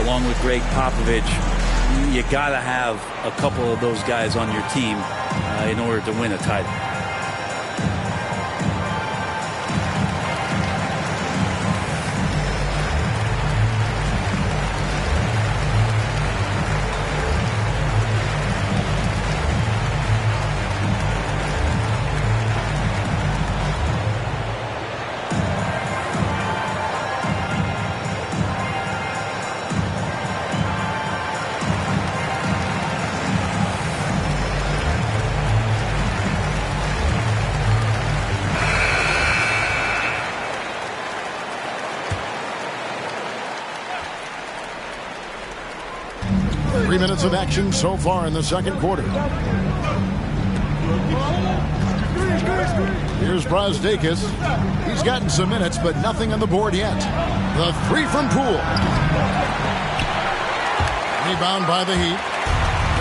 along with Greg Popovich. You got to have a couple of those guys on your team in order to win a title. Minutes of action so far in the second quarter. Here's Brosdakis. He's gotten some minutes, but nothing on the board yet. The three from Poole. Rebound by the Heat.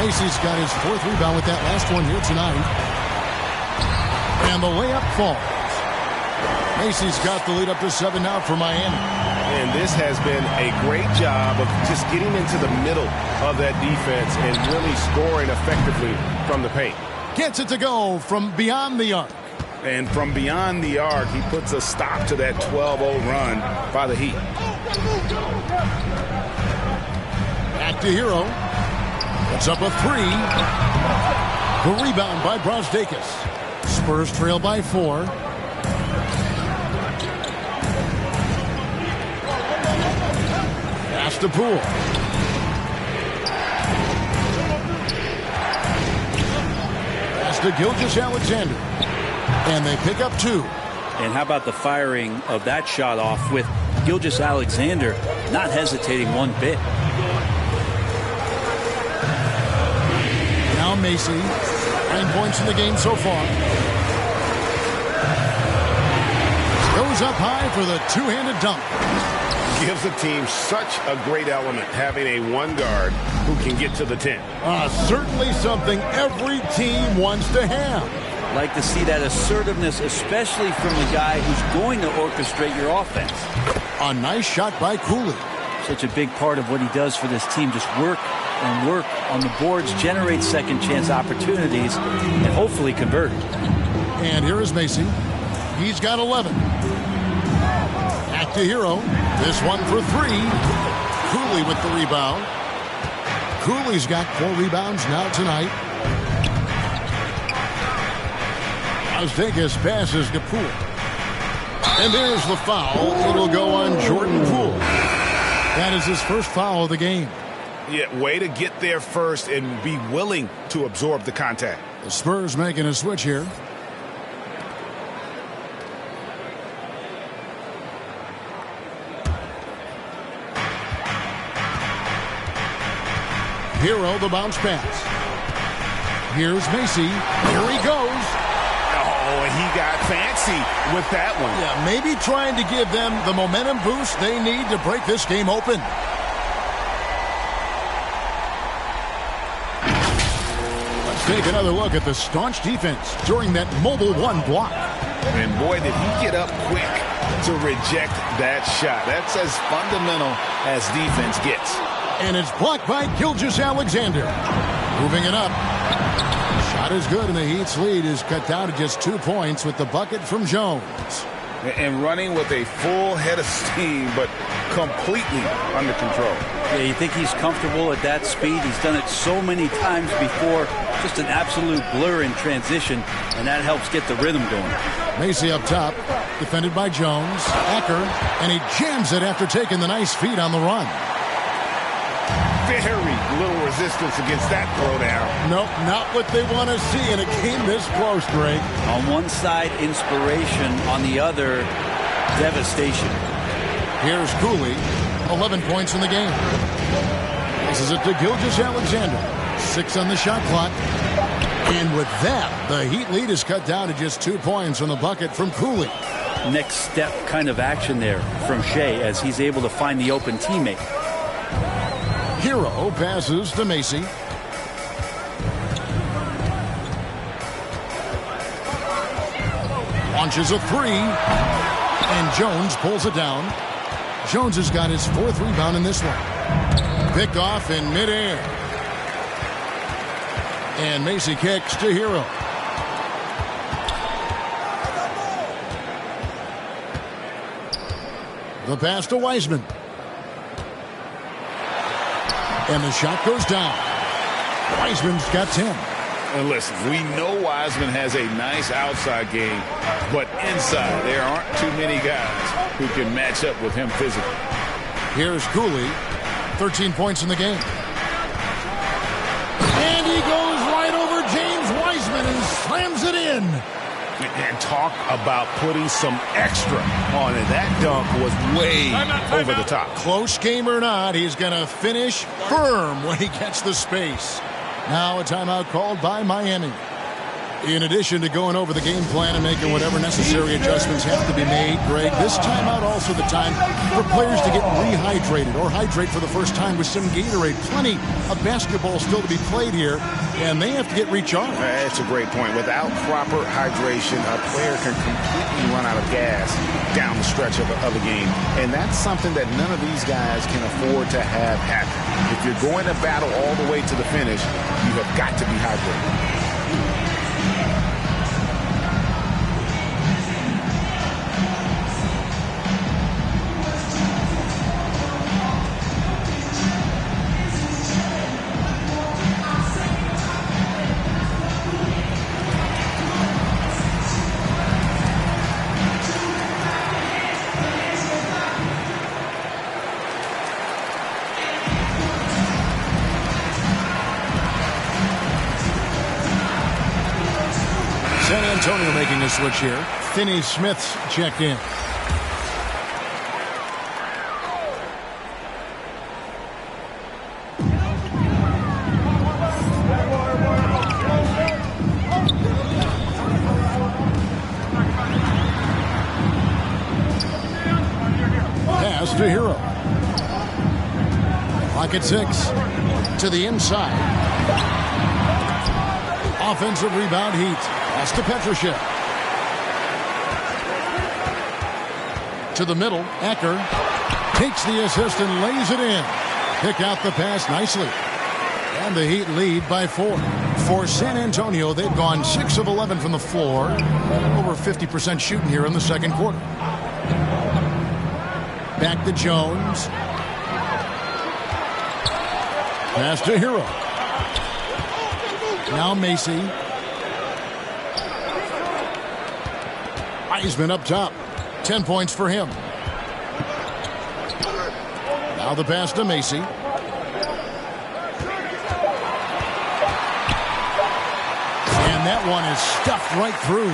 MACY's got his fourth rebound with that last one here tonight. And the layup falls. MACY's got the lead up to 7 now for Miami. And this has been a great job of just getting into the middle of that defense and really scoring effectively from the paint. Gets it to go from beyond the arc. And from beyond the arc, he puts a stop to that 12-0 run by the Heat. Back to Hero. Puts up a three. The rebound by Brosdakis. Spurs trail by 4. Pass to Poole. Pass to Gilgeous-Alexander. And they pick up 2. And how about the firing of that shot off with Gilgeous-Alexander not hesitating one bit. Now MACY. 9 points in the game so far. Goes up high for the two-handed dunk. Gives a team such a great element having a one guard who can get to the 10. Certainly something every team wants to have. Like to see that assertiveness, especially from the guy who's going to orchestrate your offense. A nice shot by Cooley. Such a big part of what he does for this team. Just work and work on the boards, generate second chance opportunities, and hopefully convert. And here is MACY. He's got 11. Back to Hero. This one for 3. Cooley with the rebound. Cooley's got 4 rebounds now tonight. Brosdakis passes to Poole. And there's the foul. It'll go on Jordan Cooley. That is his first foul of the game. Yeah, way to get there first and be willing to absorb the contact. The Spurs making a switch here. Hero, the bounce pass. Here's MACY. Here he goes. Oh, he got fancy with that one. Yeah, maybe trying to give them the momentum boost they need to break this game open. Let's take another look at the staunch defense during that mobile 1 block. And boy, did he get up quick to reject that shot. That's as fundamental as defense gets. And it's blocked by Gilgeous-Alexander. Moving it up. Shot is good, and the Heat's lead is cut down to just 2 points with the bucket from Jones. And running with a full head of steam, but completely under control. Yeah, you think he's comfortable at that speed? He's done it so many times before. Just an absolute blur in transition, and that helps get the rhythm going. MACY up top, defended by Jones. Acker, and he jams it after taking the nice feed on the run. Very little resistance against that throwdown. Nope, not what they want to see in a game this close, Greg. On one side, inspiration. On the other, devastation. Here's Cooley, 11 points in the game. Passes it to Gilgeous-Alexander. 6 on the shot clock. And with that, the Heat lead is cut down to just 2 points on the bucket from Cooley. Next step kind of action there from Shea as he's able to find the open teammate. Hero passes to MACY. Launches a 3. And Jones pulls it down. Jones has got his 4th rebound in this one. Picked off in midair. And MACY kicks to Hero. The pass to Wiseman. And the shot goes down. Wiseman's got 10. And listen, we know Wiseman has a nice outside game, but inside there aren't too many guys who can match up with him physically. Here's Cooley, 13 points in the game. And he goes right over James Wiseman and slams it in. And talk about putting some extra on it. That dunk was way over the top. Close game or not, he's going to finish firm when he gets the space. Now a timeout called by Miami. In addition to going over the game plan and making whatever necessary adjustments have to be made, Greg, this timeout also the time for players to get rehydrated or hydrate for the first time with some Gatorade. Plenty of basketball still to be played here, and they have to get recharged. That's a great point. Without proper hydration, a player can completely run out of gas down the stretch of a game. And that's something that none of these guys can afford to have happen. If you're going to battle all the way to the finish, you have got to be hydrated. San Antonio making a switch here. Finney Smith's checked in. Pass to Hero. Pocket 6 to the inside. Offensive rebound Heat. Pass to Petrushev. To the middle. Acker takes the assist and lays it in. Pick out the pass nicely. And the Heat lead by 4. For San Antonio, they've gone 6 of 11 from the floor. Over 50% shooting here in the second quarter. Back to Jones. Pass to Hero. Now MACY. Wiseman up top. 10 points for him. Now the pass to MACY. And that one is stuffed right through.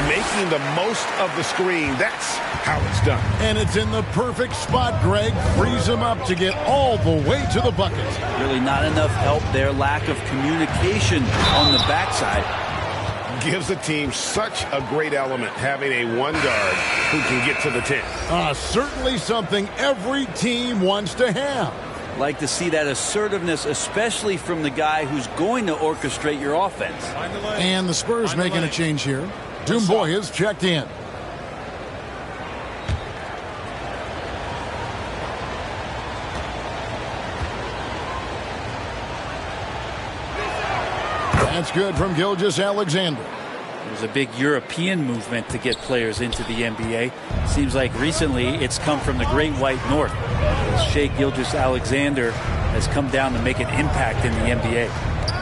Making the most of the screen. That's how it's done. And it's in the perfect spot, Greg. Frees him up to get all the way to the bucket. Really not enough help there. Lack of communication on the backside. Gives the team such a great element, having a one guard who can get to the 10. Certainly something every team wants to have. Like to see that assertiveness, especially from the guy who's going to orchestrate your offense. And the Spurs making a change here. Doomboy is checked in. That's good from Gilgeous-Alexander. There's a big European movement to get players into the NBA. Seems like recently it's come from the Great White North. Shai Gilgeous-Alexander has come down to make an impact in the NBA.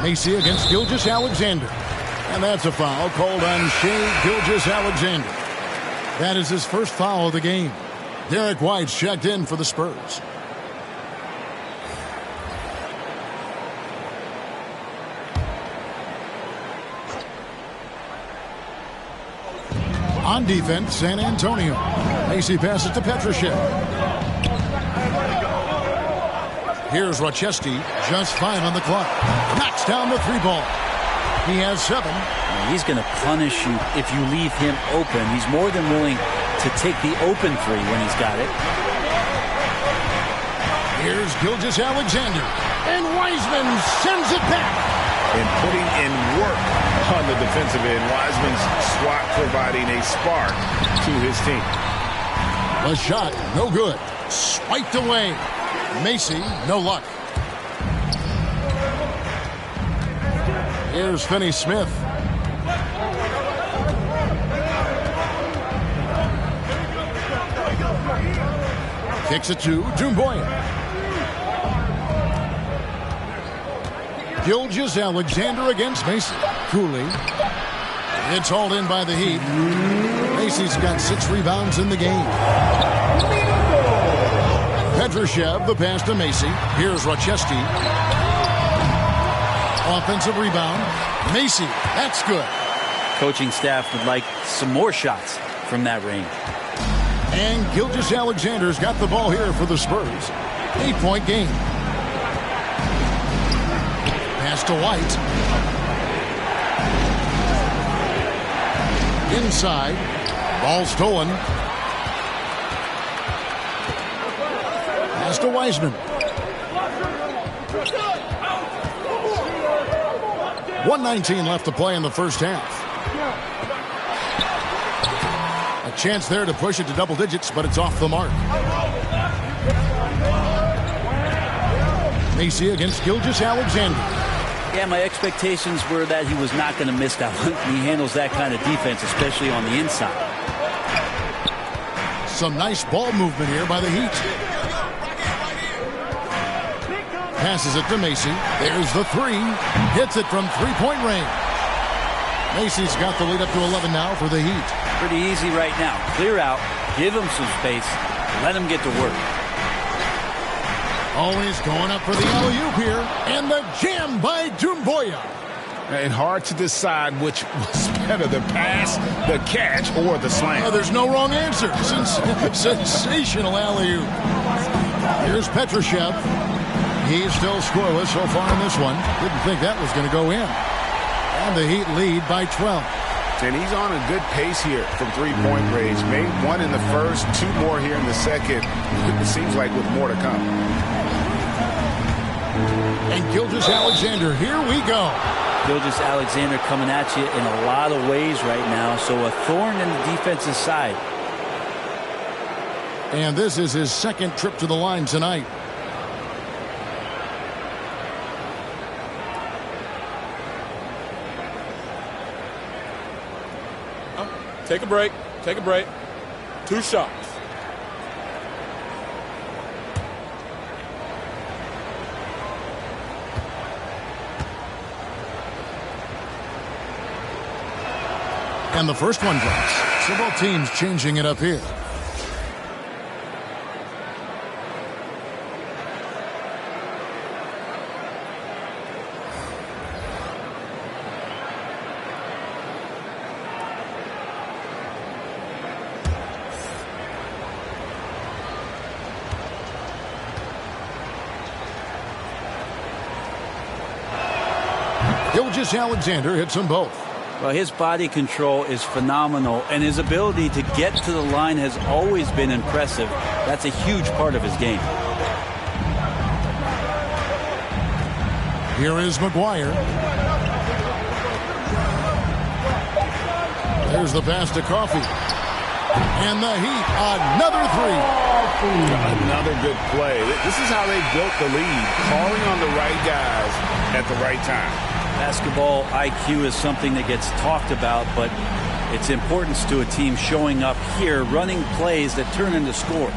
MACY against Gilgeous-Alexander. And that's a foul called on Shai Gilgeous-Alexander. That is his first foul of the game. Derek White's checked in for the Spurs. On defense, San Antonio. MACY passes to Petrushev. Here's Rochesky, just 5 on the clock. Knocks down the 3-ball. He has 7. He's going to punish you if you leave him open. He's more than willing to take the open 3 when he's got it. Here's Gilgeous-Alexander. And Wiseman sends it back. And putting in work on the defensive end. Wiseman's swat providing a spark to his team. The shot, no good. Swiped away. MACY, no luck. Here's Finney-Smith. Kicks it to Doumbouya. Gilgeous-Alexander against MACY. Cooley. It's hauled in by the Heat. MACY's got 6 rebounds in the game. Petrushev, the pass to MACY. Here's Rochesky. Offensive rebound. MACY, that's good. Coaching staff would like some more shots from that range. And Gilgeous-Alexander's got the ball here for the Spurs. 8-point game. Pass to White. Inside. Ball stolen. Pass to Wiseman. 1:19 left to play in the first half. A chance there to push it to double digits, but it's off the mark. MACY against Gilgeous-Alexander. Yeah, my expectations were that he was not going to miss that one. He handles that kind of defense, especially on the inside. Some nice ball movement here by the Heat. Passes it to MACY. There's the 3. Hits it from three-point range. MACY's got the lead up to 11 now for the Heat. Pretty easy right now. Clear out, give him some space, let him get to work. Always going up for the alley-oop here. And the jam by Doumbouya. And hard to decide which was better, the pass, the catch, or the slam. There's no wrong answer. Sensational alley-oop. Here's Petrushev. He's still scoreless so far in this one. Didn't think that was going to go in. And the Heat lead by 12. And he's on a good pace here from three-point range. Made 1 in the first, 2 more here in the second. It seems like with more to come. And Gilgeous-Alexander, here we go. Gilgeous-Alexander coming at you in a lot of ways right now, so a thorn in the defensive side. And this is his second trip to the line tonight. Take a break. Take a break. 2 shots. And the first one drops. So both teams changing it up here. Gilgeous-Alexander hits them both. Well, his body control is phenomenal, and his ability to get to the line has always been impressive. That's a huge part of his game. Here is McGuire. There's the pass to Coffey. And the Heat, another 3. Another good play. This is how they built the lead, calling on the right guys at the right time. Basketball IQ is something that gets talked about, but its importance to a team showing up here, running plays that turn into scores.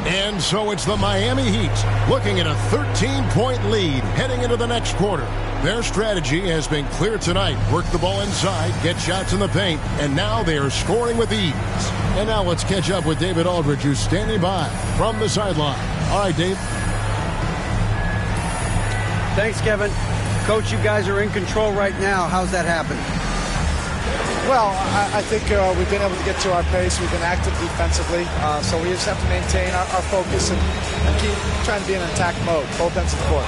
And so it's the Miami Heat looking at a 13-point lead heading into the next quarter. Their strategy has been clear tonight. Work the ball inside, get shots in the paint, and now they are scoring with ease. And now let's catch up with David Aldridge, who's standing by from the sideline. All right, Dave. Thanks, Kevin. Coach, you guys are in control right now. How's that happen? Well, I think we've been able to get to our pace. We've been active defensively, so we just have to maintain our focus and keep trying to be in attack mode, both ends of the court.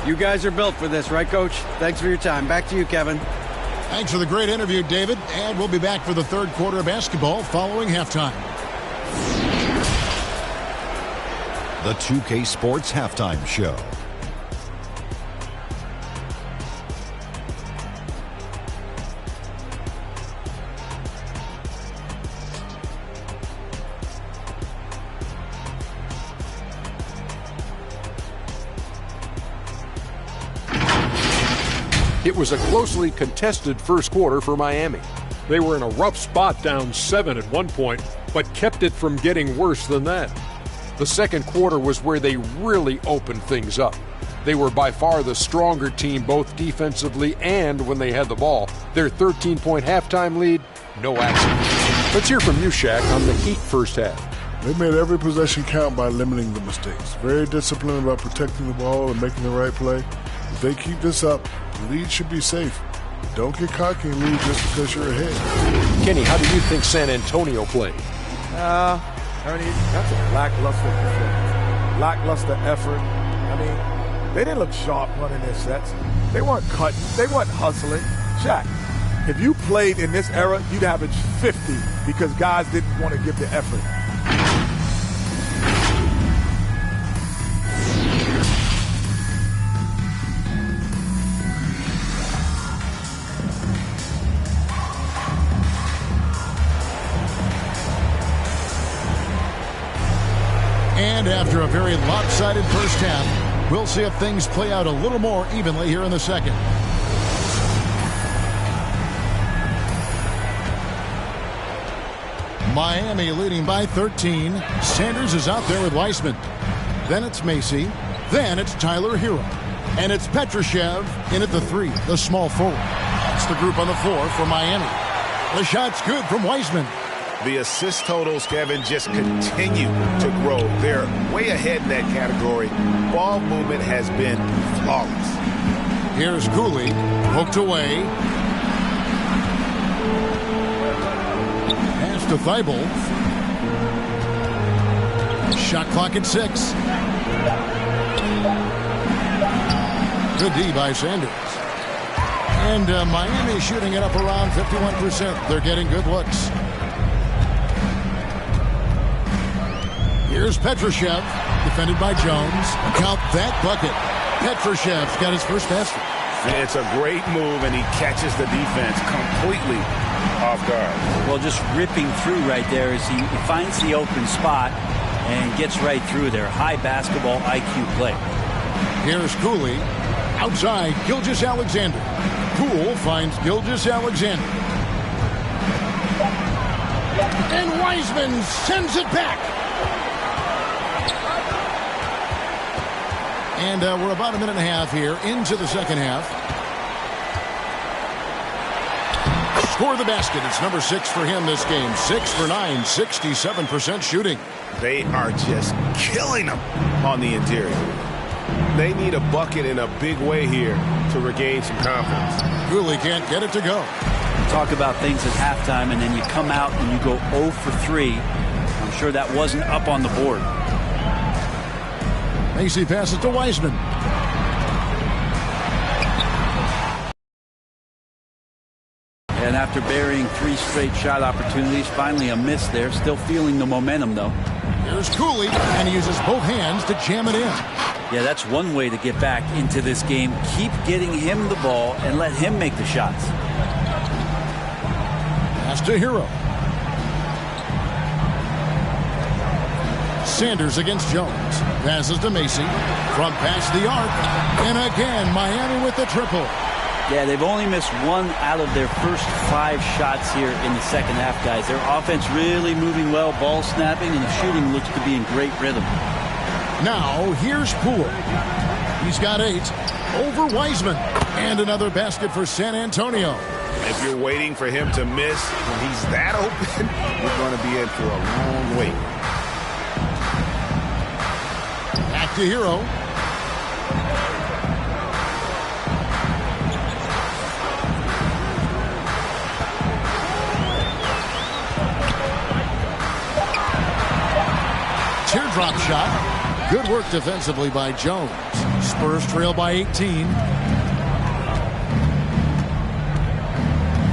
You guys are built for this, right, Coach? Thanks for your time. Back to you, Kevin. Thanks for the great interview, David. And we'll be back for the third quarter of basketball following halftime. The 2K Sports Halftime Show. It was a closely contested first quarter for Miami. They were in a rough spot, down 7 at one point, but kept it from getting worse than that. The second quarter was where they really opened things up. They were by far the stronger team, both defensively and when they had the ball. Their 13-point halftime lead, no action. Let's hear from you, Shaq, on the Heat first half. They made every possession count by limiting the mistakes. Very disciplined about protecting the ball and making the right play. If they keep this up, the lead should be safe. Don't get cocky and lose just because you're ahead. Kenny, how do you think San Antonio played? Ernie, that's a lackluster performance. Lackluster effort. I mean, they didn't look sharp running their sets. They weren't cutting. They weren't hustling. Shaq, if you played in this era, you'd average 50 because guys didn't want to give the effort. And after a very lopsided first half, we'll see if things play out a little more evenly here in the second. Miami leading by 13. Sanders is out there with Weissman. Then it's MACY. Then it's Tyler Hero. And it's Petrushev in at the 3, the small forward. That's the group on the floor for Miami. The shot's good from Weissman. The assist totals, Kevin, just continue to grow. They're way ahead in that category. Ball movement has been flawless. Here's Cooley, poked away. Pass to Thibault. Shot clock at 6. Good D by Sanders. And Miami shooting it up around 51%. They're getting good looks. Here's Petrushev, defended by Jones. Count that bucket. Petrushev's got his first basket. It's a great move, and he catches the defense completely off guard. Well, just ripping through right there as he finds the open spot and gets right through there. High basketball IQ play. Here's Cooley. Outside, Gilgeous-Alexander. Poole finds Gilgeous-Alexander. And Weissman sends it back. And we're about a minute and a half here into the second half. Score the basket. It's number 6 for him this game. 6 for 9, 67% shooting. They are just killing them on the interior. They need a bucket in a big way here to regain some confidence. Cooley can't get it to go. Talk about things at halftime, and then you come out and you go 0 for 3. I'm sure that wasn't up on the board. MACY passes to Weissman. And after burying 3 straight shot opportunities, finally a miss there. Still feeling the momentum, though. Here's Cooley, and he uses both hands to jam it in. Yeah, that's one way to get back into this game. Keep getting him the ball and let him make the shots. Pass to Hero. Sanders against Jones. Passes to MACY. From past the arc. And again, Miami with the triple. Yeah, they've only missed 1 out of their first 5 shots here in the second half, guys. Their offense really moving well, ball snapping, and the shooting looks to be in great rhythm. Now, here's Poole. He's got 8. Over Weissman. And another basket for San Antonio. If you're waiting for him to miss when he's that open, you're going to be in for a long wait. Back to Hero. Teardrop shot. Good work defensively by Jones. Spurs trail by 18.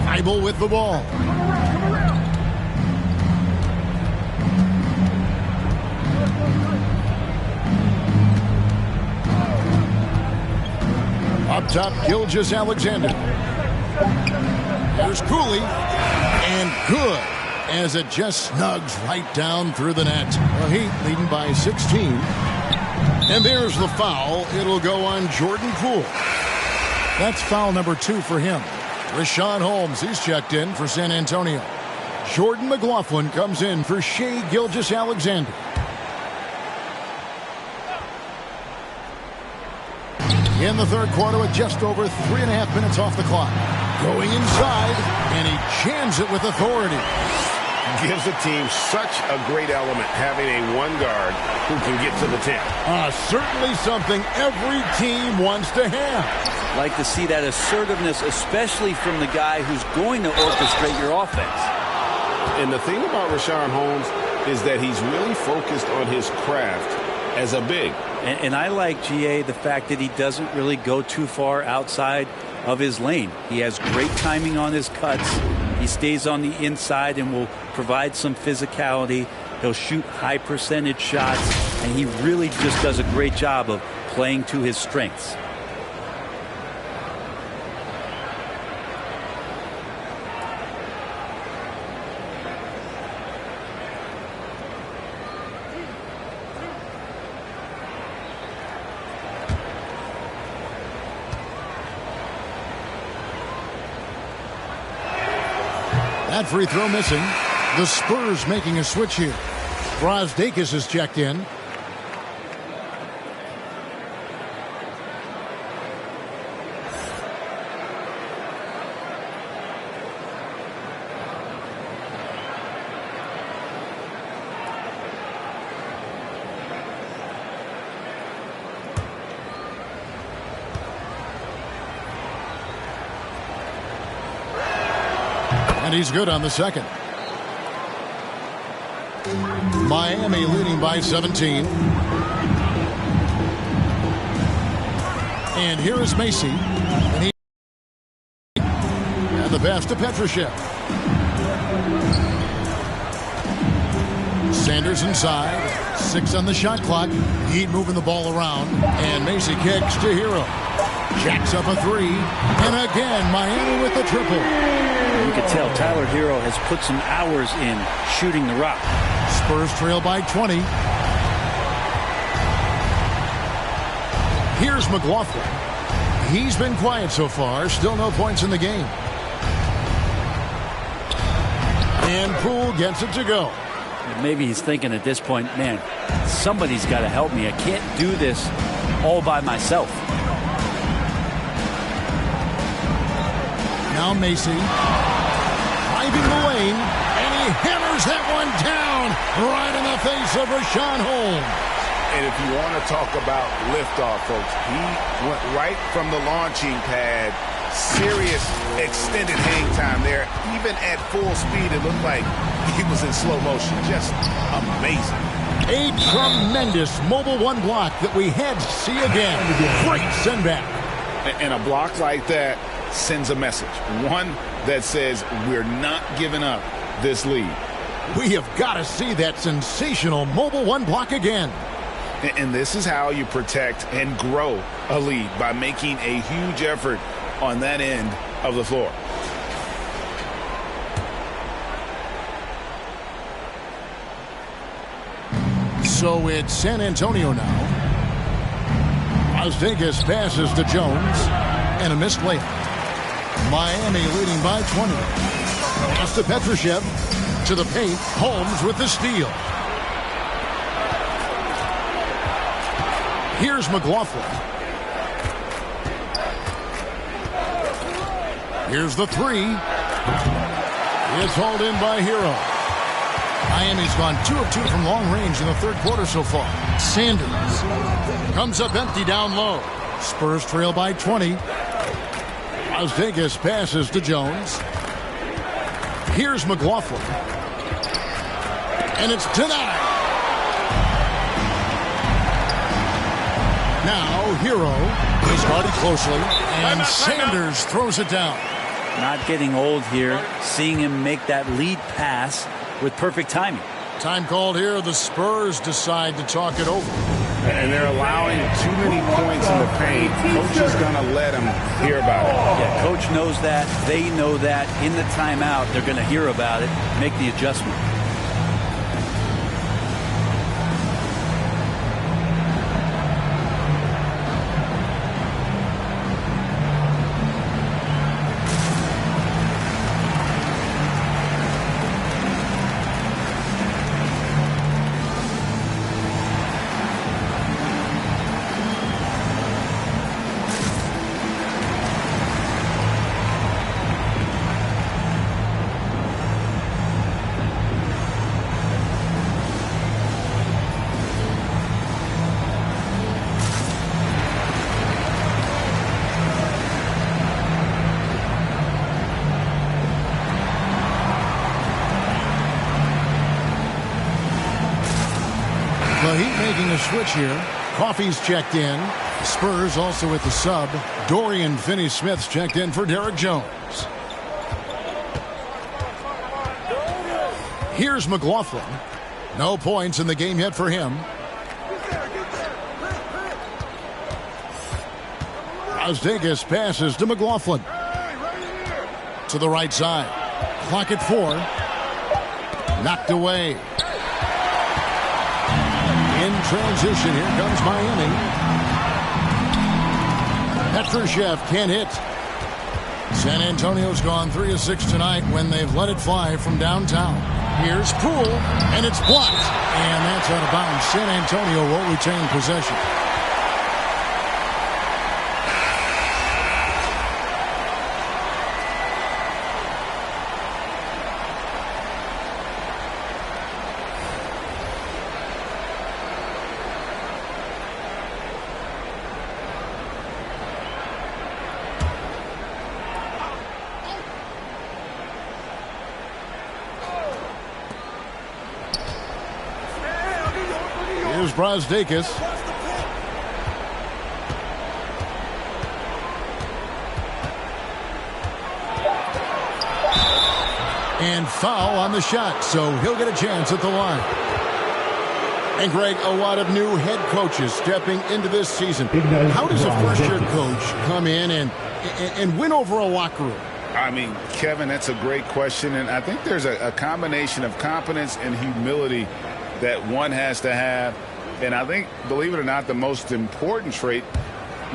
Thibault with the ball. Up top, Gilgeous-Alexander. Here's Cooley. And good, as it just snugs right down through the net. The Heat leading by 16. And there's the foul. It'll go on Jordan Cooley. That's foul number 2 for him. Rashawn Holmes, he's checked in for San Antonio. Jordan McLaughlin comes in for Shai Gilgeous-Alexander. In the third quarter with just over 3.5 minutes off the clock. Going inside, and he jams it with authority. Gives the team such a great element having a one guard who can get to the 10. Certainly something every team wants to have. Like to see that assertiveness, especially from the guy who's going to orchestrate your offense. And the thing about Rashawn Holmes is that he's really focused on his craft as a big. And I like, GA, the fact that he doesn't really go too far outside of his lane. He has great timing on his cuts. He stays on the inside and will provide some physicality. He'll shoot high percentage shots, and he really just does a great job of playing to his strengths. That free throw missing. The Spurs making a switch here. Brazdeikis is checked in. And he's good on the second. Miami leading by 17. And here is MACY. And the pass to Petrushev. Sanders inside. 6 on the shot clock. Heat moving the ball around. And MACY kicks to Hero. Jacks up a 3. And again, Miami with the triple. You can tell Tyler Hero has put some hours in shooting the rock. Spurs trail by 20. Here's McLaughlin. He's been quiet so far. Still no points in the game. And Poole gets it to go. Maybe he's thinking at this point, man, somebody's got to help me. I can't do this all by myself. Now MACY. Driving the lane, and he hammers that one down right in the face of Rashawn Holmes. And if you want to talk about liftoff, folks, he went right from the launching pad. Serious extended hang time there. Even at full speed, it looked like he was in slow motion. Just amazing. A tremendous mobile one block that we had to see again. Great send back. And a block like that sends a message. One that says we're not giving up this lead. We have got to see that sensational mobile one block again. And this is how you protect and grow a lead, by making a huge effort on that end of the floor. So it's San Antonio now. Brazdeikis passes to Jones, and a missed layup. Miami leading by 20. Pass to Petrushev. To the paint. Holmes with the steal. Here's McLaughlin. Here's the 3. It's hauled in by Hero. Miami's gone 2 of 2 from long range in the third quarter so far. Sanders comes up empty down low. Spurs trail by 20. Brazdeikis passes to Jones. Here's McLaughlin. And it's denied. Now Hero is guarded closely, and Sanders throws it down. Not getting old here. Seeing him make that lead pass with perfect timing. Time called here. The Spurs decide to talk it over. And they're allowing too many points in the paint. Coach is going to let them hear about it. Yeah, coach knows that. They know that. In the timeout, they're going to hear about it, make the adjustment. making a switch here. Coffey's checked in. The Spurs also with the sub. Dorian Finney-Smith's checked in for Derek Jones. Here's McLaughlin. No points in the game yet for him. Brazdeikis passes to McLaughlin. To the right side. Clock at 4. Knocked away. In transition, here comes Miami. Petrushev can't hit. San Antonio's gone 3 of 6 tonight when they've let it fly from downtown. Here's Poole, and it's blocked. And that's out of bounds. San Antonio will retain possession. Here's Brazdeikis. And foul on the shot, so he'll get a chance at the line. And Greg, a lot of new head coaches stepping into this season. How does a first-year coach come in and win over a locker room? I mean, Kevin, that's a great question, and I think there's a combination of confidence and humility that one has to have. And I think, believe it or not, the most important trait,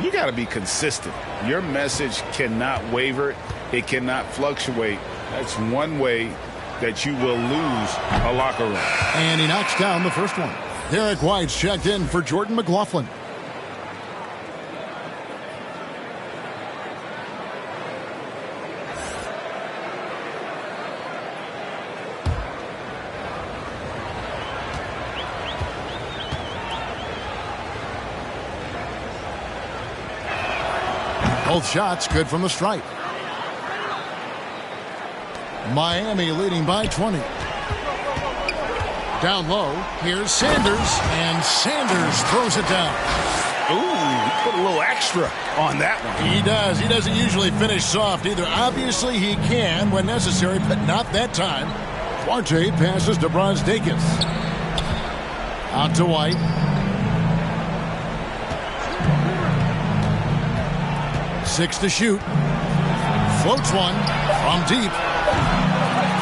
you got to be consistent. Your message cannot waver. It cannot fluctuate. That's one way that you will lose a locker room. And he knocks down the first one. Derek White's checked in for Jordan McLaughlin. Both shots good from the stripe. Miami leading by 20. Down low, here's Sanders, and Sanders throws it down. Ooh, he put a little extra on that one. He does. He doesn't usually finish soft either. Obviously, he can when necessary, but not that time. Duarte passes to Brazdeikis. Out to White. Six to shoot. Floats one from deep.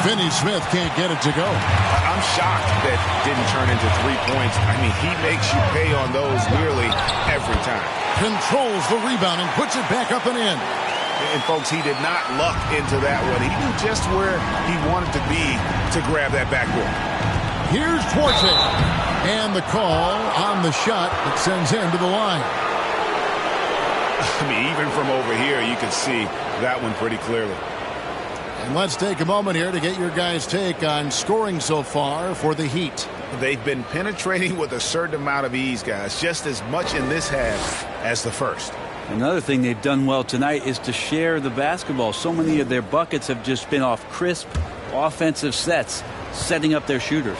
Finney-Smith can't get it to go. I'm shocked that didn't turn into 3 points. I mean, he makes you pay on those nearly every time. Controls the rebound and puts it back up and in. And, folks, he did not luck into that one. He knew just where he wanted to be to grab that backboard. Here's Duarte. And the call on the shot that sends him to the line. I mean, even from over here, you can see that one pretty clearly. And let's take a moment here to get your guys' take on scoring so far for the Heat. They've been penetrating with a certain amount of ease, guys, just as much in this half as the first. Another thing they've done well tonight is to share the basketball. So many of their buckets have just been off crisp offensive sets, setting up their shooters.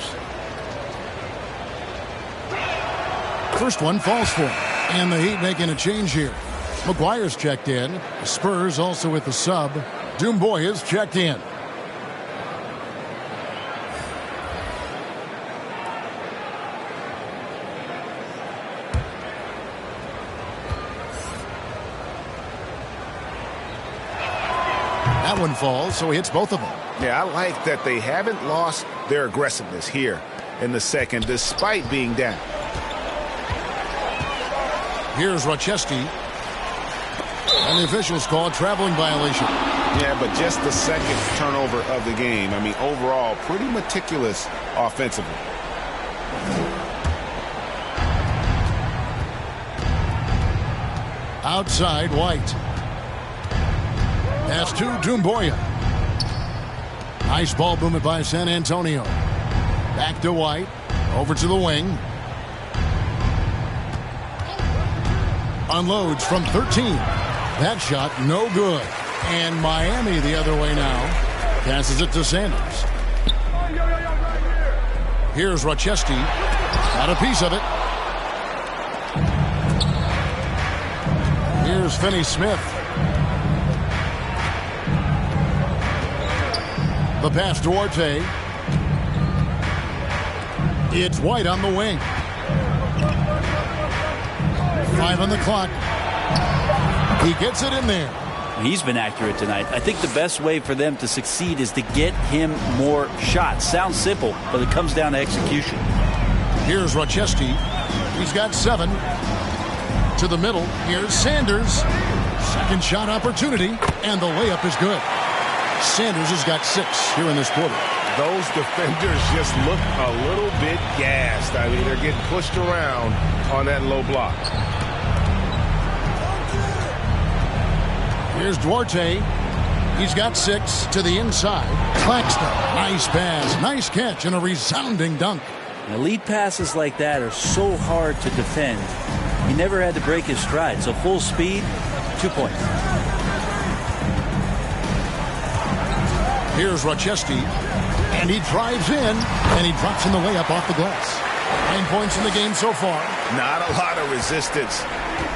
First one falls for him. And the Heat making a change here. McGuire's checked in. The Spurs also with the sub. Dumboy is checked in. That one falls, so he hits both of them. Yeah, I like that they haven't lost their aggressiveness here in the second, despite being down. Here's Rochesky. And the officials call a traveling violation. Yeah, but just the second turnover of the game. I mean, overall, pretty meticulous offensively. Outside, White. Pass to Dumboya. Nice ball movement by San Antonio. Back to White. Over to the wing. Unloads from 13. That shot no good. And Miami the other way now. Passes it to Sanders. Here's Rochesky. Got a piece of it. Here's Finney-Smith. The pass to Duarte. It's White on the wing. 5 on the clock. He gets it in there. He's been accurate tonight. I think the best way for them to succeed is to get him more shots. Sounds simple, but it comes down to execution. Here's Rochesky. He's got 7. To the middle. Here's Sanders. Second shot opportunity, and the layup is good. Sanders has got 6 here in this quarter. Those defenders just look a little bit gassed. I mean, they're getting pushed around on that low block. Here's Duarte. He's got 6 to the inside. Claxton. Nice pass. Nice catch and a resounding dunk. Now, lead passes like that are so hard to defend. He never had to break his stride. So full speed, 2 points. Here's Rochesky. And he drives in. And he drops in the layup off the glass. 9 points in the game so far. Not a lot of resistance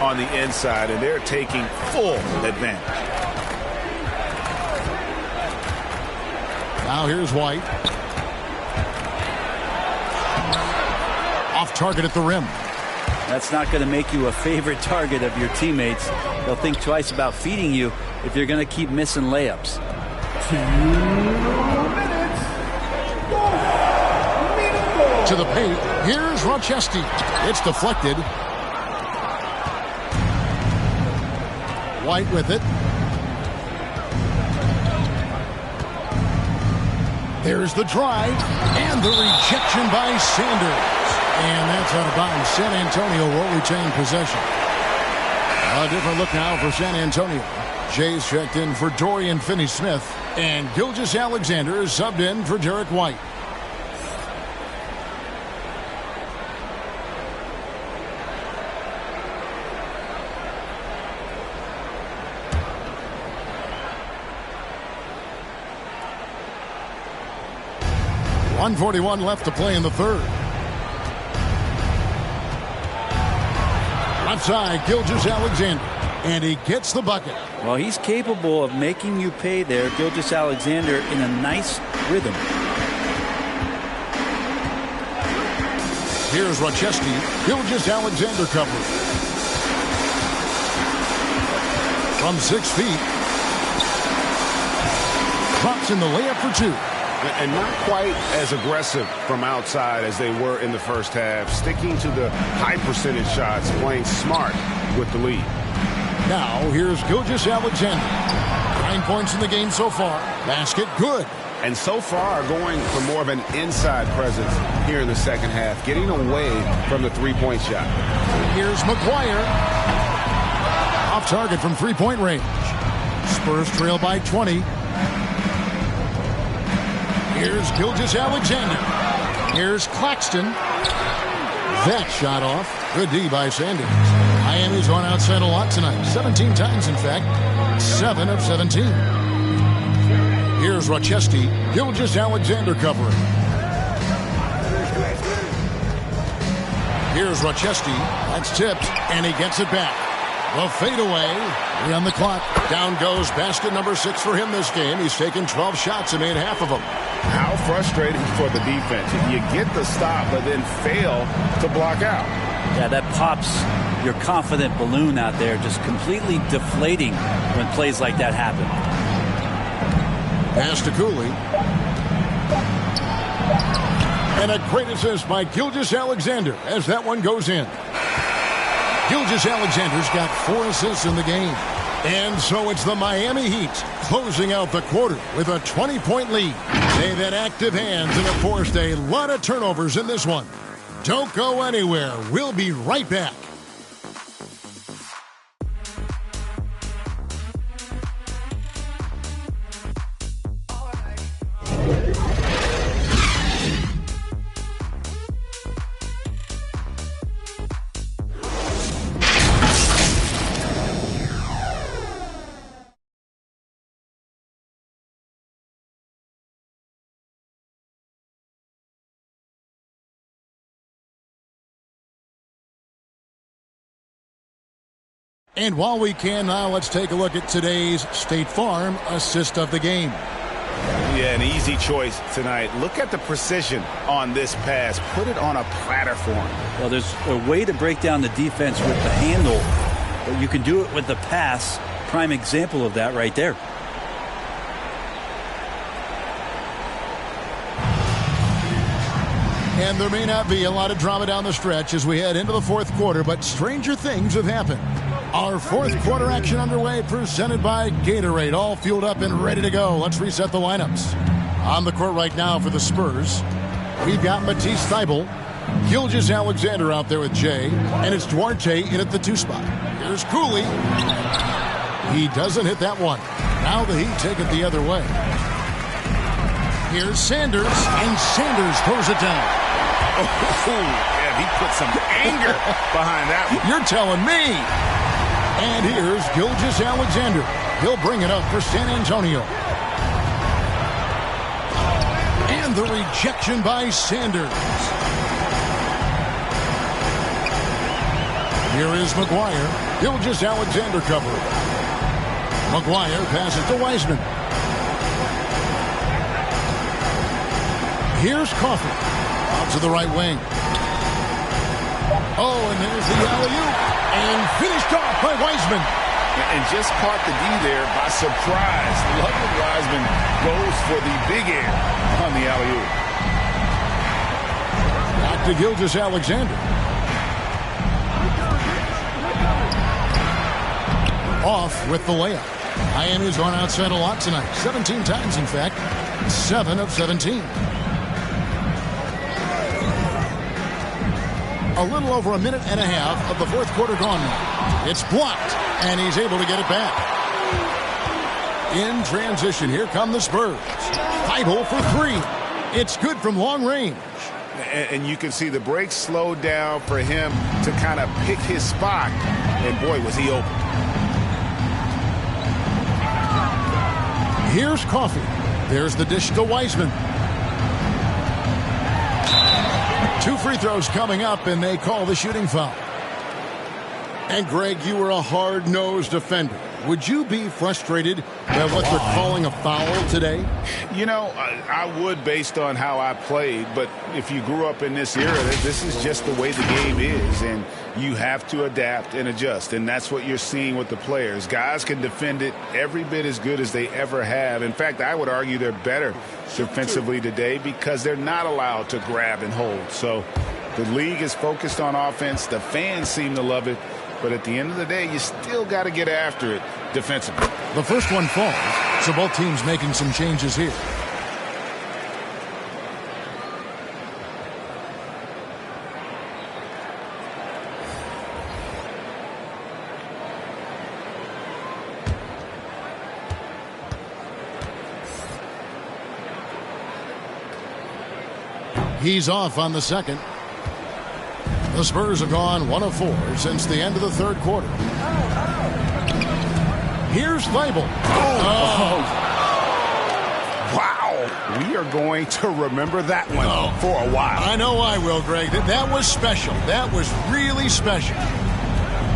on the inside, and they're taking full advantage. Now here's White. Off target at the rim. That's not going to make you a favorite target of your teammates. They'll think twice about feeding you if you're going to keep missing layups. 2 minutes. To the paint. Here's Rochesky. It's deflected. White with it. There's the drive and the rejection by Sanders. And that's out of bounds. San Antonio will retain possession. A different look now for San Antonio. Jay's checked in for Dorian Finney-Smith. And Gilgeous-Alexander is subbed in for Derek White. .141 left to play in the third. Left side, Gilgeous-Alexander. And he gets the bucket. Well, he's capable of making you pay there, Gilgeous-Alexander, in a nice rhythm. Here's Rochesky. Gilgeous-Alexander covered. From 6 feet. Drops in the layup for 2. And not quite as aggressive from outside as they were in the first half. Sticking to the high percentage shots, playing smart with the lead. Now, here's Gilgeous-Alexander. 9 points in the game so far. Basket good. And so far, going for more of an inside presence here in the second half, getting away from the three-point shot. Here's McGuire. Off target from three-point range. Spurs trail by 20. Here's Gilgeous-Alexander. Here's Claxton. That shot off. Good D by Sanders. Miami's gone outside a lot tonight. 17 times, in fact. 7 of 17. Here's Rochesky. Gilgeous-Alexander covering. Here's Rochesky. That's tipped, and he gets it back. The fadeaway. 3 on the clock. Down goes basket number 6 for him this game. He's taken 12 shots and made half of them. How frustrating for the defense. You get the stop, but then fail to block out. Yeah, that pops your confident balloon out there, just completely deflating when plays like that happen. Pass to Cooley. And a great assist by Gilgeous-Alexander as that one goes in. Gilgeous-Alexander's got 4 assists in the game. And so it's the Miami Heat closing out the quarter with a 20-point lead. They've had active hands and have forced a lot of turnovers in this one. Don't go anywhere. We'll be right back. And while we can now, let's take a look at today's State Farm assist of the game. Yeah, an easy choice tonight. Look at the precision on this pass. Put it on a platter for him. Well, there's a way to break down the defense with the handle, but you can do it with the pass. Prime example of that right there. And there may not be a lot of drama down the stretch as we head into the fourth quarter, but stranger things have happened. Our fourth quarter action underway, presented by Gatorade, all fueled up and ready to go. Let's reset the lineups. On the court right now for the Spurs, we've got Matisse Thybulle, Gilgeous-Alexander out there with Jay, and it's Duarte in at the 2 spot. Here's Cooley. He doesn't hit that one. Now the Heat take it the other way. Here's Sanders, and Sanders throws it down. Oh, yeah, he put some anger behind that one. You're telling me. And here's Gilgeous-Alexander. He'll bring it up for San Antonio. And the rejection by Sanders. Here is McGuire. Gilgeous-Alexander covering. McGuire passes to Wiseman. Here's Coffey. Out to the right wing. Oh, and there's the alley-oop. And finished off by Wiseman. And just caught the D there by surprise. Love when Wiseman goes for the big air on the alley-oop. Back to Gilgeous-Alexander. Off with the layup. Miami's gone outside a lot tonight. 17 times, in fact. 7 of 17. A little over a minute and a half of the fourth quarter gone now. It's blocked, and he's able to get it back. In transition, here come the Spurs. Thybulle for 3. It's good from long range. And you can see the break slowed down for him to kind of pick his spot. And boy, was he open. Here's Coffey. There's the dish to Wiseman. 2 free throws coming up, and they call the shooting foul. And, Greg, you were a hard-nosed defender. Would you be frustrated by what they're calling a foul today? You know, I would based on how I played, but if you grew up in this era, this is just the way the game is, and you have to adapt and adjust, and that's what you're seeing with the players. Guys can defend it every bit as good as they ever have. In fact, I would argue they're better defensively today because they're not allowed to grab and hold. So the league is focused on offense. The fans seem to love it. But at the end of the day, you still got to get after it defensively. The first one falls, so both teams making some changes here. He's off on the second. The Spurs have gone 1 of 4 since the end of the third quarter. Here's Thybulle. Oh. Wow. We are going to remember that one for a while. I know I will, Greg. That was special. That was really special.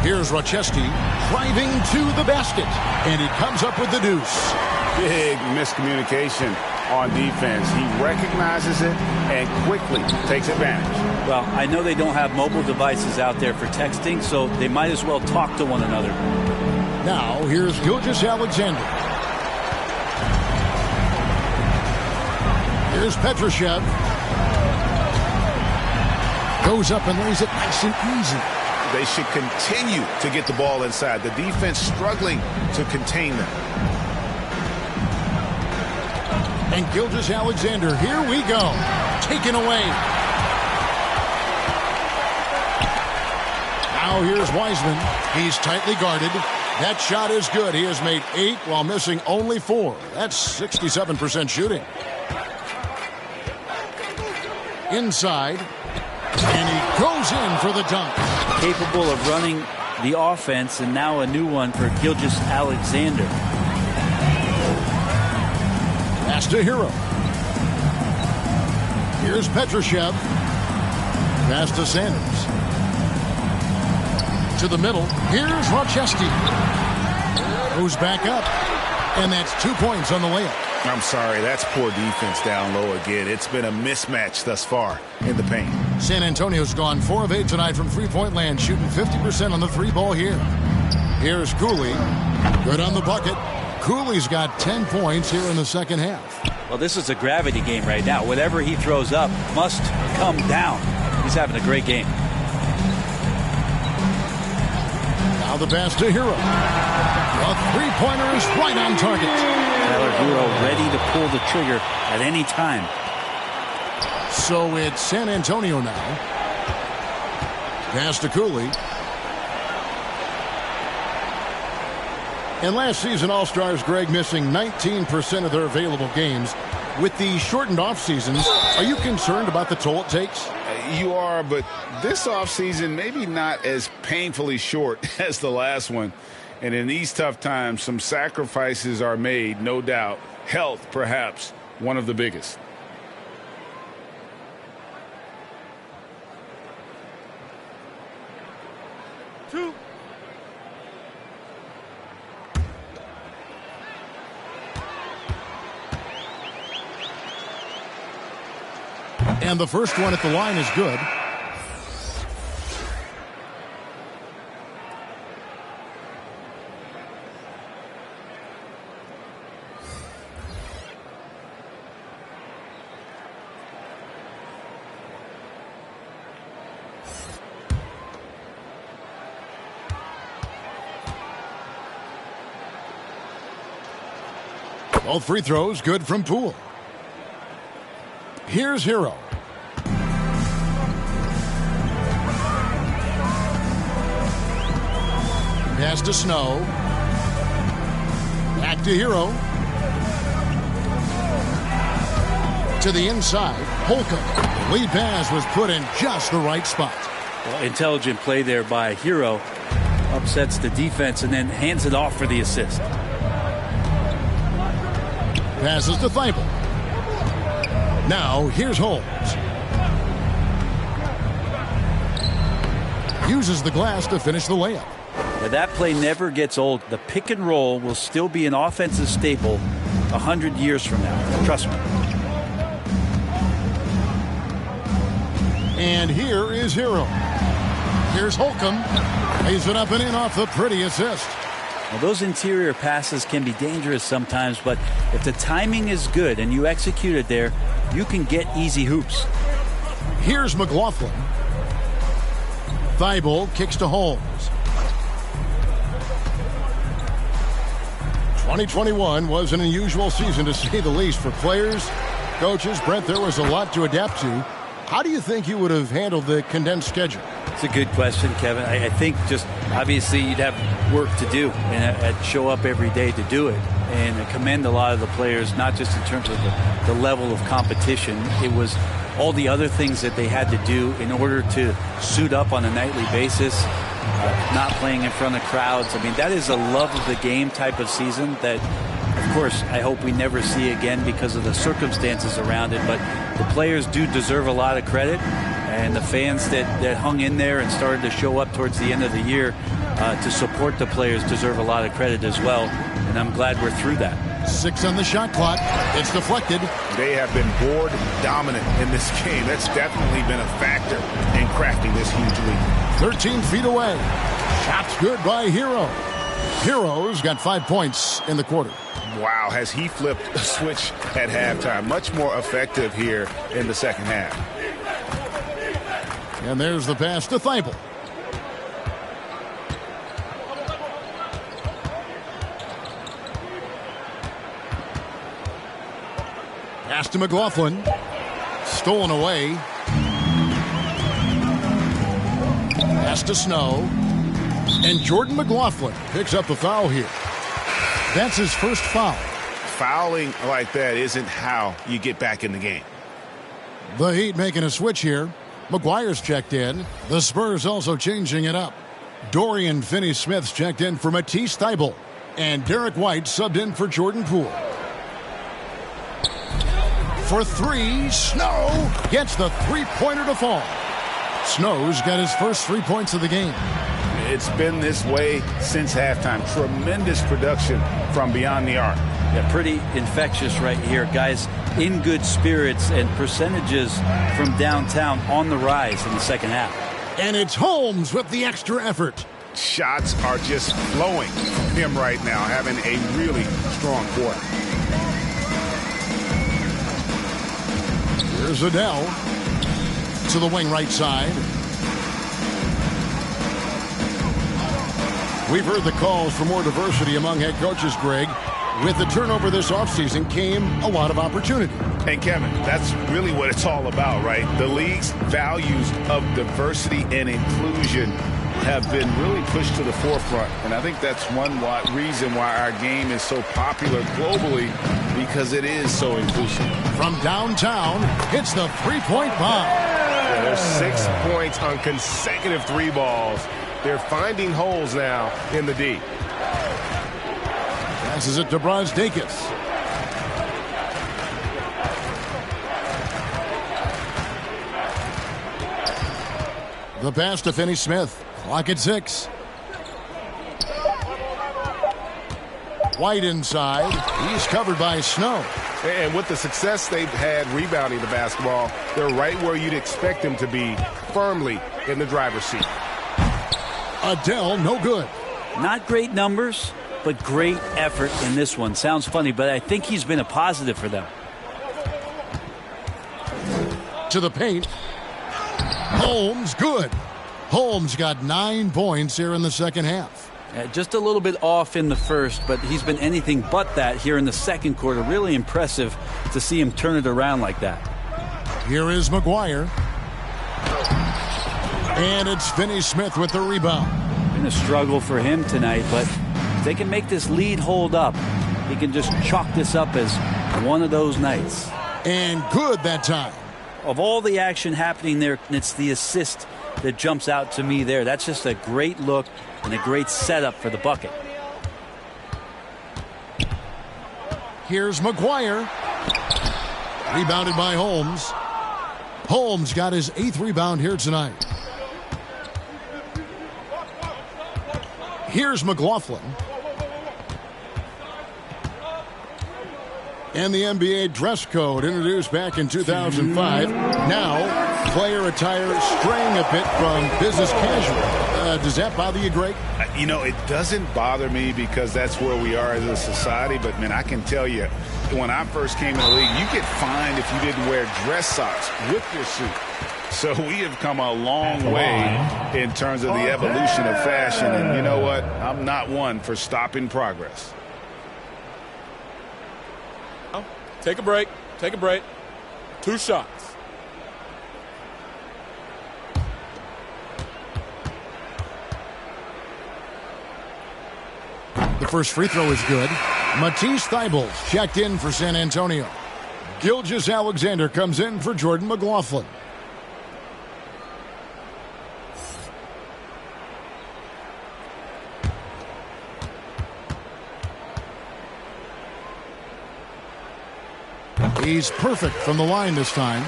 Here's Rochesky driving to the basket. And he comes up with the deuce. Big miscommunication on defense. He recognizes it and quickly takes advantage. Well, I know they don't have mobile devices out there for texting, so they might as well talk to one another. Now, here's Gilgeous-Alexander. Here's Petrushev. Goes up and lays it nice and easy. They should continue to get the ball inside. The defense struggling to contain them. And Gilgeous-Alexander, here we go. Taken away. Now here's Wiseman. He's tightly guarded. That shot is good. He has made 8 while missing only 4. That's 67% shooting. Inside. And he goes in for the dunk. Capable of running the offense, and now a new one for Gilgeous-Alexander. Pass to Hero. Here's Petrushev. Pass to Sanders. to the middle. Here's Rochester. Goes back up. And that's 2 points on the layup. I'm sorry, that's poor defense down low again. It's been a mismatch thus far in the paint. San Antonio's gone 4 of 8 tonight from three-point land, shooting 50% on the three ball here. Here's Cooley. Good on the bucket. Cooley's got 10 points here in the second half. Well, this is a gravity game right now. Whatever he throws up must come down. He's having a great game. Now the pass to Hero. A three-pointer is right on target. Tyler Hero ready to pull the trigger at any time. So it's San Antonio now. Pass to Cooley. And last season, All-Stars Greg missing 19% of their available games. With the shortened off seasons, are you concerned about the toll it takes? You are, but this offseason maybe not as painfully short as the last one. And in these tough times, some sacrifices are made, no doubt. Health, perhaps, one of the biggest. And the first one at the line is good. Both free throws good from Poole. Here's Hero. Pass to Snow. Back to Hero. To the inside. Holcomb. The lead pass was put in just the right spot. Well, intelligent play there by Hero. Upsets the defense and then hands it off for the assist. Passes to Thibault. Now here's Holmes. Uses the glass to finish the layup. Yeah, that play never gets old. The pick and roll will still be an offensive staple 100 years from now. Trust me. And here is Hero. Here's Holcomb. Lays it up and in off the pretty assist. Well, those interior passes can be dangerous sometimes, but if the timing is good and you execute it there, you can get easy hoops. Here's McLaughlin. Thibault kicks to Holmes. 2021 was an unusual season to say the least for players, coaches. Brent, there was a lot to adapt to. How do you think you would have handled the condensed schedule? It's a good question, Kevin. I think just obviously you'd have work to do and show up every day to do it. And I commend a lot of the players, not just in terms of the level of competition. It was all the other things that they had to do in order to suit up on a nightly basis, not playing in front of crowds. I mean, that is a love of the game type of season that, of course, I hope we never see again because of the circumstances around it. But the players do deserve a lot of credit. And the fans that hung in there and started to show up towards the end of the year to support the players deserve a lot of credit as well. And I'm glad we're through that. 6 on the shot clock. It's deflected. They have been board dominant in this game. That's definitely been a factor in crafting this huge lead. 13 feet away. Shot's good by Hero. Hero's got 5 points in the quarter. Wow, has he flipped a switch at halftime. Much more effective here in the second half. And there's the pass to Thibault. Pass to McLaughlin. Stolen away. Pass to Snow. And Jordan McLaughlin picks up the foul here. That's his first foul. Fouling like that isn't how you get back in the game. The Heat making a switch here. McGuire's checked in. The Spurs also changing it up. Dorian Finney-Smith's checked in for Matisse Thybulle. And Derek White subbed in for Jordan Poole. For 3, Snow gets the three-pointer to fall. Snow's got his first 3 points of the game. it's been this way since halftime. Tremendous production from beyond the arc. Yeah, pretty infectious right here. Guys in good spirits, and percentages from downtown on the rise in the second half. And it's Holmes with the extra effort. Shots are just flowing from him right now, having a really strong quarter. Here's Adele to the wing right side. We've heard the calls for more diversity among head coaches, Greg. With the turnover this offseason came a lot of opportunity. And Kevin, that's really what it's all about, right? The league's values of diversity and inclusion have been really pushed to the forefront. And I think that's one reason why our game is so popular globally, because it is so inclusive. From downtown, hits the three-point bomb. Yeah, there's 6 points on consecutive three balls. They're finding holes now in the D. Passes it to Brosdakis. The pass to Finney-Smith. Clock at 6. White inside. He's covered by Snow. And with the success they've had rebounding the basketball, they're right where you'd expect them to be, firmly in the driver's seat. Adele, no good. Not great numbers, but great effort in this one. Sounds funny, but I think he's been a positive for them. To the paint. Holmes, good. Holmes got 9 points here in the second half. Just a little bit off in the first, but he's been anything but that here in the second quarter. Really impressive to see him turn it around like that. Here is McGuire. And it's Finney-Smith with the rebound. Been a struggle for him tonight, but if they can make this lead hold up, he can just chalk this up as one of those nights. And good that time. Of all the action happening there, it's the assist that jumps out to me there. That's just a great look and a great setup for the bucket. Here's McGuire. Rebounded by Holmes. Holmes got his 8th rebound here tonight. Here's McLaughlin. And the NBA dress code introduced back in 2005. Now, player attire straying a bit from business casual. Does that bother you, Greg? You know, it doesn't bother me because that's where we are as a society. But, man, I can tell you, when I first came in the league, you get fined if you didn't wear dress socks with your suit. So we have come a long way in terms of the evolution of fashion. And you know what? I'm not one for stopping progress. Take a break. Take a break. 2 shots. The first free throw is good. Matisse Thybulls checked in for San Antonio. Gilgeous-Alexander comes in for Jordan McLaughlin. He's perfect from the line this time.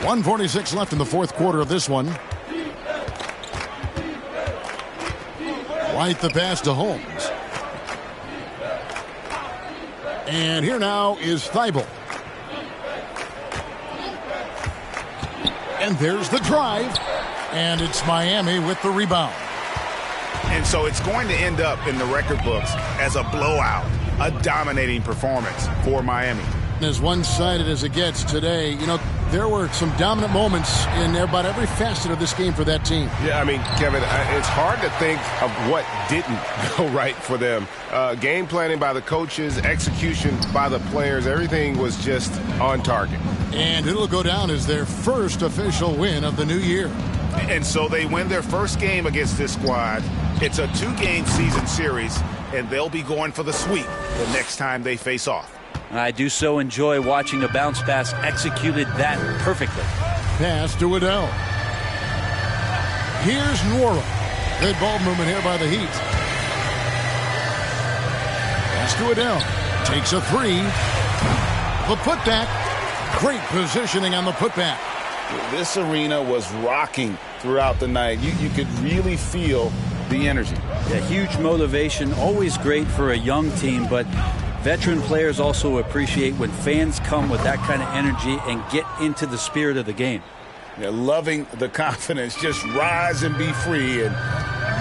1:46 left in the fourth quarter of this one. White the pass to Holmes. And here now is Thibault. And there's the drive. And it's Miami with the rebound. And so it's going to end up in the record books as a blowout. A dominating performance for Miami. As one-sided as it gets today, you know, there were some dominant moments in about every facet of this game for that team. Yeah, I mean, Kevin, it's hard to think of what didn't go right for them. Game planning by the coaches, execution by the players, everything was just on target. And it'll go down as their first official win of the new year. And so they win their first game against this squad. It's a 2-game season series, and they'll be going for the sweep the next time they face off. I do so enjoy watching a bounce pass executed that perfectly. Pass to Adele. Here's Nwora. Good ball movement here by the Heat. Pass to Adele. Takes a 3. The putback. Great positioning on the putback. This arena was rocking throughout the night. You could really feel the energy. Yeah, huge motivation, always great for a young team, but veteran players also appreciate when fans come with that kind of energy and get into the spirit of the game. They're loving the confidence. Just rise and be free, and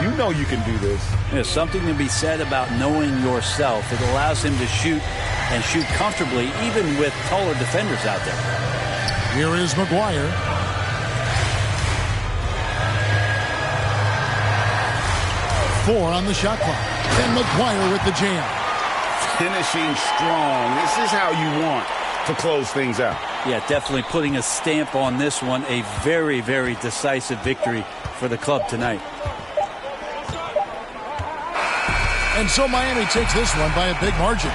you know you can do this. There's something to be said about knowing yourself. It allows him to shoot and shoot comfortably, even with taller defenders out there. Here is McGuire. Four on the shot clock. And McGuire with the jam. Finishing strong. This is how you want to close things out. Yeah, definitely putting a stamp on this one. A very, very decisive victory for the club tonight. And so Miami takes this one by a big margin.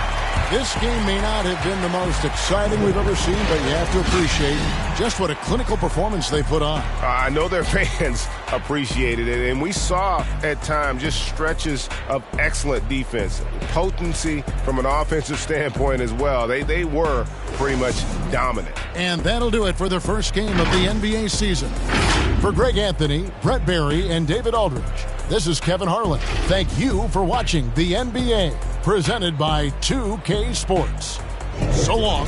This game may not have been the most exciting we've ever seen, but you have to appreciate just what a clinical performance they put on. I know their fans appreciated it, and we saw at times just stretches of excellent defense, potency from an offensive standpoint as well. They were pretty much dominant. And that'll do it for the first game of the NBA season. For Greg Anthony, Brett Barry, and David Aldridge, this is Kevin Harlan. Thank you for watching the NBA, presented by 2K Sports. So long.